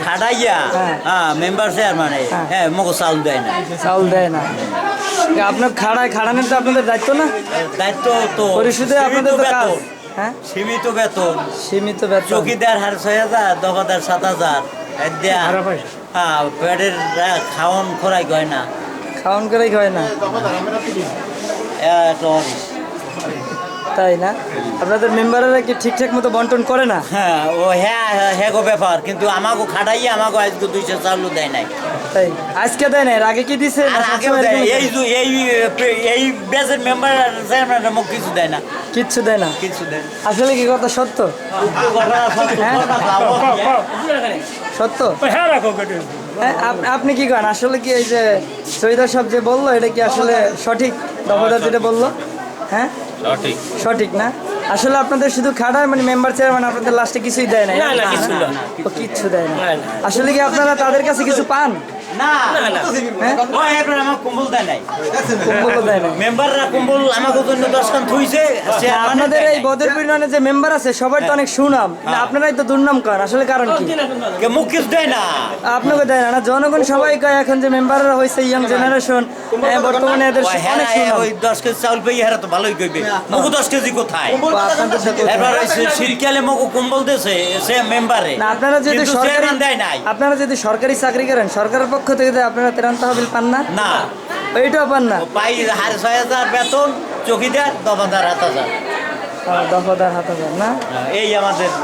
খাটাইয়া হ্যাঁ member chairman হ্যাঁ মগো চাউল দেয় না। চাউল দেয় না। আপনার খাড়ানোর তো আপনাদের দায়িত্ব না? দায়িত্ব তো পরিষদে আপনাদের তো কাজ। হ্যাঁ সীমিত বেতন, সীমিত বেতন। চৌকিদার 6,500, দফাদার 7,000 হ্যাঁ পেটের খাওয়ান খোরাই হয় না, খাওয়ান করেই হয় না, তাই না? আপনাদের মেম্বাররা কি ঠিকঠাক মতো বন্টন করে না? হ্যাঁ ও হ্যাঁ হ্যাঁ গো ব্যাপার, কিন্তু আমাকে খাটাইয়া আমাকে আজকে 200 চাউল দেয় নাই। তাই আজকে দেয় না, এর আগে কি দিছে? এই ব্যাচের মেম্বার মুখ কিছু দেয় না, কিচ্ছু দেয় না। কিছু দেয় না। আসলে কি কথা সত্য? সত্য? হ্যাঁ, আপনি কি করেন আসলে? কি এই যে সৈয়দা সাহেব যে বললো এটা কি আসলে সঠিক? দফাদার যেটা বললো হ্যাঁ সঠিক না? আসলে আপনাদের শুধু খাটায় মানে মেম্বার চেয়ারম্যান আপনাদের লাস্টে কিছুই দেয় না? কিচ্ছু দেয় না। আসলে কি আপনারা তাদের কাছে কিছু পান? আপনাদের এই বদরপুর ইউনিয়নে যে মেম্বার আছে সবার তো অনেক সুনাম, আপনারাই তো দুর্নাম করেন, আসলে কারণ কি? মুখ কিছু দেয় না, আপনাকে দেয় না? জনগণ সবাই কয় এখন যে মেম্বাররা হয়েছে ইয়াং জেনারেশন, বর্তমানে এদের অনেক সুনাম। 10 কেজি চাউল পেয়ে এরা তো ভালোই কইবে, মগু 10 কেজি কোথায়? এবার শীতকালে মগু কম্বল দিয়েছে সে মেম্বারে। আপনারা যদি সরকারি চাকরি করেন, সরকারের পক্ষ থেকে আপনারা ত্রাণ তহবিল পান না? না, ওইটাও পান না। পাই 6,500 বেতন, চৌকিদার, দফাদার 7,000 দফাদার 7,000 না? এই আমাদের